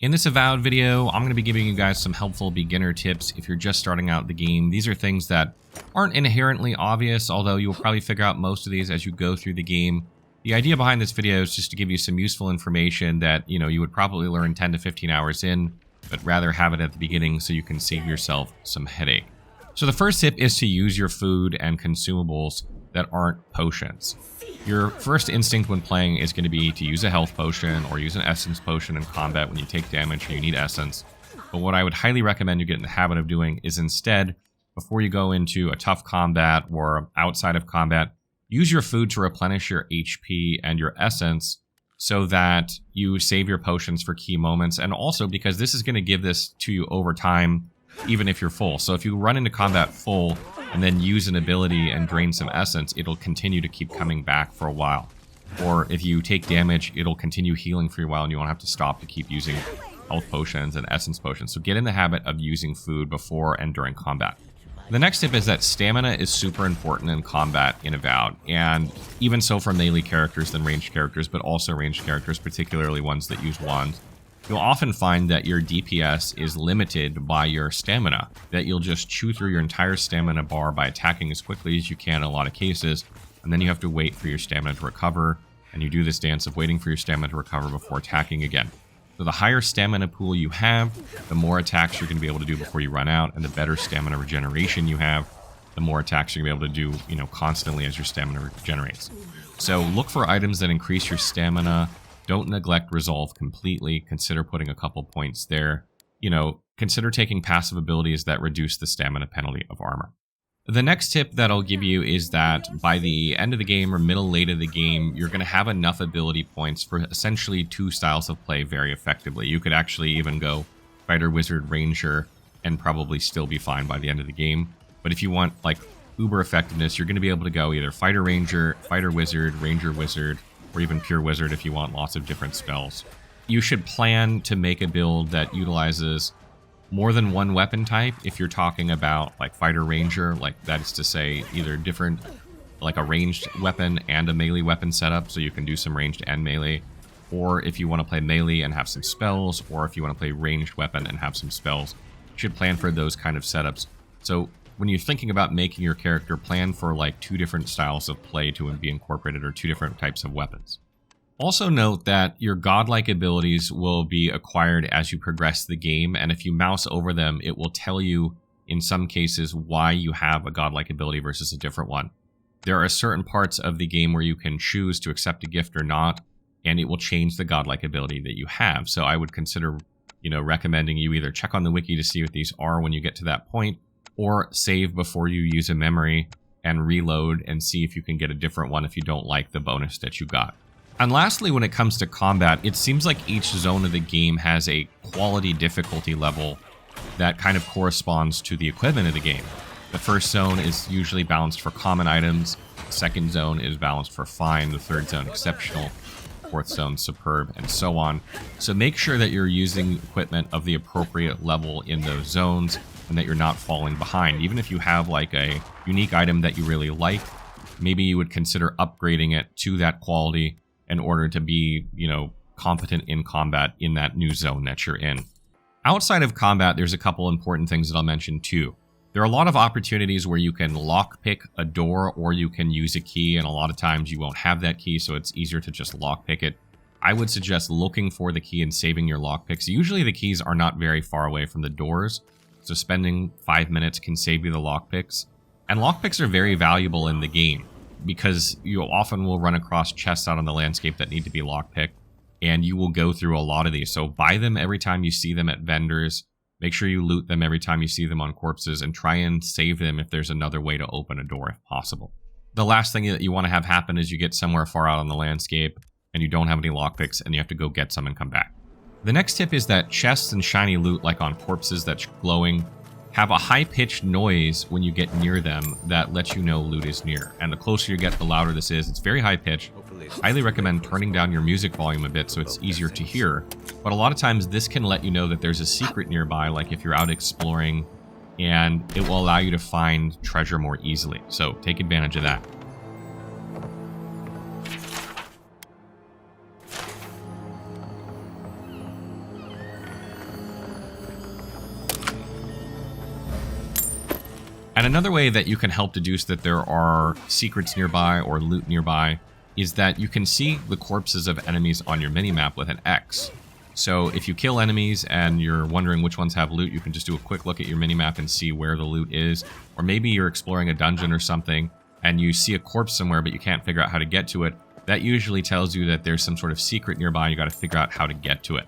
In this Avowed video, I'm going to be giving you guys some helpful beginner tips if you're just starting out the game. These are things that aren't inherently obvious, although you'll probably figure out most of these as you go through the game. The idea behind this video is just to give you some useful information that, you would probably learn 10 to 15 hours in, but rather have it at the beginning so you can save yourself some headache. So the first tip is to use your food and consumables that aren't potions. Your first instinct when playing is going to be to use a health potion or use an essence potion in combat when you take damage and you need essence. But what I would highly recommend you get in the habit of doing is instead, before you go into a tough combat or outside of combat, use your food to replenish your HP and your essence so that you save your potions for key moments. And also because this is going to give this to you over time, even if you're full. So if you run into combat full and then use an ability and drain some essence, it'll continue to keep coming back for a while. Or if you take damage, it'll continue healing for a while and you won't have to stop to keep using health potions and essence potions. So get in the habit of using food before and during combat. The next tip is that stamina is super important in combat in Avowed, and even so for melee characters than ranged characters, but also ranged characters, particularly ones that use wands. You'll often find that your DPS is limited by your stamina, that you'll just chew through your entire stamina bar by attacking as quickly as you can in a lot of cases, and then you have to wait for your stamina to recover, and you do this dance of waiting for your stamina to recover before attacking again. So the higher stamina pool you have, the more attacks you're going to be able to do before you run out, and the better stamina regeneration you have, the more attacks you're going to be able to do, constantly as your stamina regenerates. So look for items that increase your stamina. Don't neglect resolve completely. Consider putting a couple points there. Consider taking passive abilities that reduce the stamina penalty of armor. The next tip that I'll give you is that by the end of the game or middle late of the game, you're going to have enough ability points for essentially two styles of play very effectively. You could actually even go fighter, wizard, ranger, and probably still be fine by the end of the game. But if you want like uber effectiveness, you're going to be able to go either fighter, ranger, wizard, ranger, wizard, or even pure wizard if you want lots of different spells. You should plan to make a build that utilizes more than one weapon type if you're talking about like fighter ranger, like that is to say either different, like a ranged weapon and a melee weapon setup, so you can do some ranged and melee, or if you want to play melee and have some spells, or if you want to play ranged weapon and have some spells, you should plan for those kind of setups. So when you're thinking about making your character, plan for like two different styles of play to be incorporated or two different types of weapons. Also note that your godlike abilities will be acquired as you progress the game, and if you mouse over them, it will tell you in some cases why you have a godlike ability versus a different one. There are certain parts of the game where you can choose to accept a gift or not, and it will change the godlike ability that you have. So I would consider, recommending you either check on the wiki to see what these are when you get to that point, or save before you use a memory and reload and see if you can get a different one if you don't like the bonus that you got. And lastly, when it comes to combat, it seems like each zone of the game has a quality difficulty level that kind of corresponds to the equipment of the game. The first zone is usually balanced for common items, the second zone is balanced for fine, the third zone exceptional, fourth zone superb, and so on. So make sure that you're using equipment of the appropriate level in those zones and that you're not falling behind. Even if you have like a unique item that you really like, maybe you would consider upgrading it to that quality in order to be, competent in combat in that new zone that you're in. Outside of combat, there's a couple important things that I'll mention too. There are a lot of opportunities where you can lockpick a door or you can use a key, and a lot of times you won't have that key, so it's easier to just lockpick it. I would suggest looking for the key and saving your lockpicks. Usually the keys are not very far away from the doors, so spending 5 minutes can save you the lockpicks. And lockpicks are very valuable in the game, because you often will run across chests out on the landscape that need to be lockpicked, and you will go through a lot of these. So buy them every time you see them at vendors. Make sure you loot them every time you see them on corpses, and try and save them if there's another way to open a door if possible. The last thing that you want to have happen is you get somewhere far out on the landscape and you don't have any lockpicks and you have to go get some and come back. The next tip is that chests and shiny loot, like on corpses that's glowing, have a high-pitched noise when you get near them that lets you know loot is near. And the closer you get, the louder this is. It's very high-pitched. Highly recommend turning down your music volume a bit so it's easier to hear. But a lot of times this can let you know that there's a secret nearby, like if you're out exploring, and it will allow you to find treasure more easily. So take advantage of that. And another way that you can help deduce that there are secrets nearby or loot nearby is that you can see the corpses of enemies on your minimap with an X. So if you kill enemies and you're wondering which ones have loot, you can just do a quick look at your minimap and see where the loot is. Or maybe you're exploring a dungeon or something and you see a corpse somewhere but you can't figure out how to get to it. That usually tells you that there's some sort of secret nearby. You got to figure out how to get to it.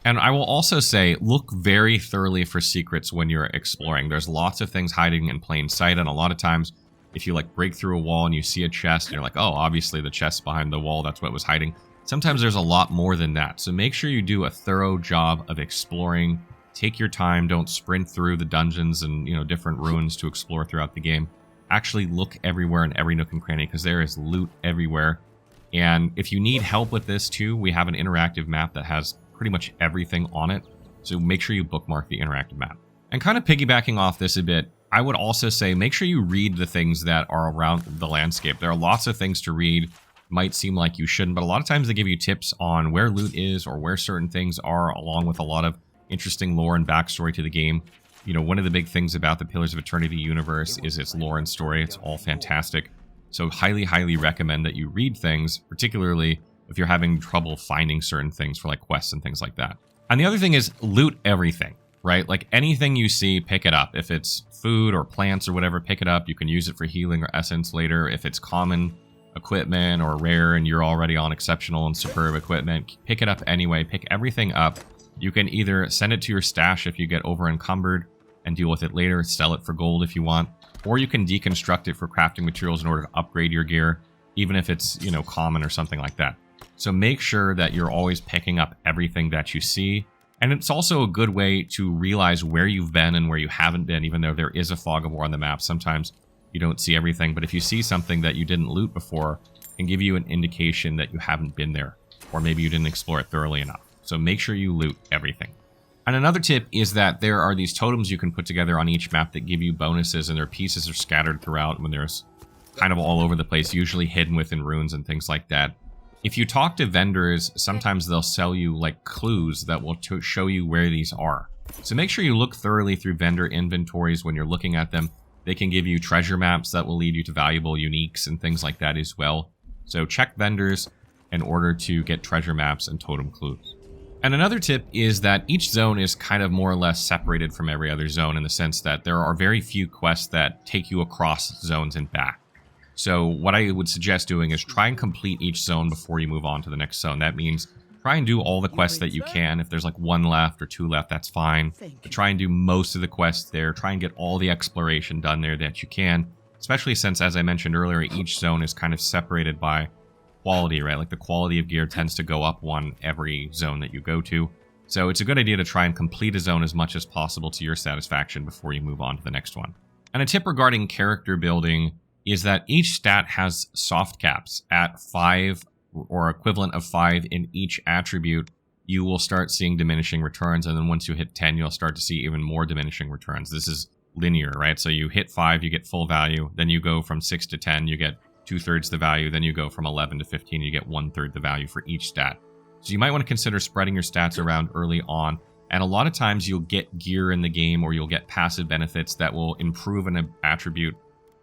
And I will also say, look very thoroughly for secrets when you're exploring. There's lots of things hiding in plain sight, and a lot of times, if you like break through a wall and you see a chest, and you're like, oh, obviously the chest's behind the wall, that's what was hiding. Sometimes there's a lot more than that. So make sure you do a thorough job of exploring. Take your time, don't sprint through the dungeons and, you know, different ruins to explore throughout the game. Actually look everywhere in every nook and cranny, because there is loot everywhere. And if you need help with this too, we have an interactive map that has pretty much everything on it. So make sure you bookmark the interactive map. And kind of piggybacking off this a bit, I would also say make sure you read the things that are around the landscape. There are lots of things to read. Might seem like you shouldn't, but a lot of times they give you tips on where loot is or where certain things are, along with a lot of interesting lore and backstory to the game. You know, one of the big things about the Pillars of Eternity universe is its lore and story. It's all fantastic. So highly, highly recommend that you read things, particularly if you're having trouble finding certain things for like quests and things like that. And the other thing is loot everything, right? Like anything you see, pick it up. If it's food or plants or whatever, pick it up. You can use it for healing or essence later. If it's common equipment or rare and you're already on exceptional and superb equipment, pick it up anyway. Pick everything up. You can either send it to your stash if you get over encumbered and deal with it later, sell it for gold if you want, or you can deconstruct it for crafting materials in order to upgrade your gear, even if it's, you know, common or something like that. So make sure that you're always picking up everything that you see. And it's also a good way to realize where you've been and where you haven't been, even though there is a fog of war on the map. Sometimes you don't see everything, but if you see something that you didn't loot before, it can give you an indication that you haven't been there, or maybe you didn't explore it thoroughly enough. So make sure you loot everything. And another tip is that there are these totems you can put together on each map that give you bonuses, and their pieces are scattered throughout when there's kind of all over the place, usually hidden within ruins and things like that. If you talk to vendors, sometimes they'll sell you like clues that will show you where these are. So make sure you look thoroughly through vendor inventories when you're looking at them. They can give you treasure maps that will lead you to valuable uniques and things like that as well. So check vendors in order to get treasure maps and totem clues. And another tip is that each zone is kind of more or less separated from every other zone in the sense that there are very few quests that take you across zones and back. So what I would suggest doing is try and complete each zone before you move on to the next zone. That means try and do all the quests that you can. If there's like 1 left or 2 left, that's fine. But try and do most of the quests there. Try and get all the exploration done there that you can. Especially since, as I mentioned earlier, each zone is kind of separated by quality, right? Like the quality of gear tends to go up 1 every zone that you go to. So it's a good idea to try and complete a zone as much as possible to your satisfaction before you move on to the next one. And a tip regarding character building is that each stat has soft caps at 5 or equivalent of 5 in each attribute. You will start seeing diminishing returns, and then once you hit 10, you'll start to see even more diminishing returns. This is linear, right? So you hit 5, you get full value, then you go from 6 to 10, you get 2/3 the value, then you go from 11 to 15, you get 1/3 the value for each stat. So you might want to consider spreading your stats around early on, and a lot of times you'll get gear in the game or you'll get passive benefits that will improve an attribute,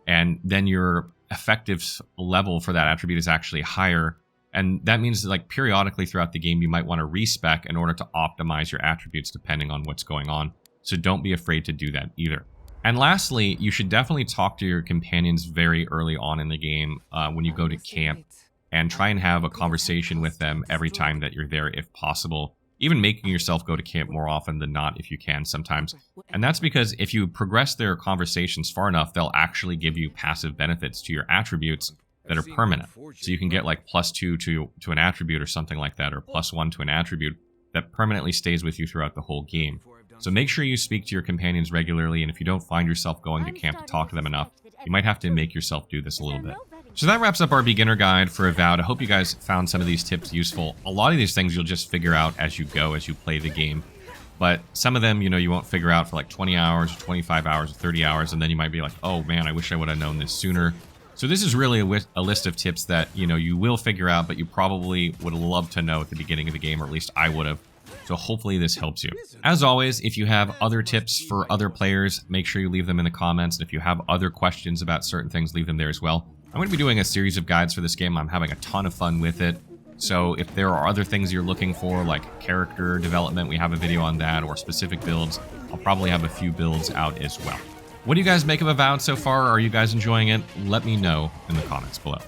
and then your effective level for that attribute is actually higher. And that means that, like, periodically throughout the game, you might want to respec in order to optimize your attributes depending on what's going on. So don't be afraid to do that either. And lastly, you should definitely talk to your companions very early on in the game when you go to camp, and try and have a conversation with them every time that you're there if possible. Even making yourself go to camp more often than not if you can sometimes. And that's because if you progress their conversations far enough, they'll actually give you passive benefits to your attributes that are permanent. So you can get like +2 to an attribute or something like that, or +1 to an attribute that permanently stays with you throughout the whole game. So make sure you speak to your companions regularly, and if you don't find yourself going to camp to talk to them enough, you might have to make yourself do this a little bit. So that wraps up our beginner guide for Avowed. I hope you guys found some of these tips useful. A lot of these things you'll just figure out as you go, as you play the game. But some of them, you know, you won't figure out for like 20 hours, or 25 hours, or 30 hours, and then you might be like, oh man, I wish I would have known this sooner. So this is really a list of tips that, you know, you will figure out, but you probably would love to know at the beginning of the game, or at least I would have. So hopefully this helps you. As always, if you have other tips for other players, make sure you leave them in the comments. And if you have other questions about certain things, leave them there as well. I'm going to be doing a series of guides for this game. I'm having a ton of fun with it. So if there are other things you're looking for, like character development, we have a video on that, or specific builds, I'll probably have a few builds out as well. What do you guys make of Avowed so far? Are you guys enjoying it? Let me know in the comments below.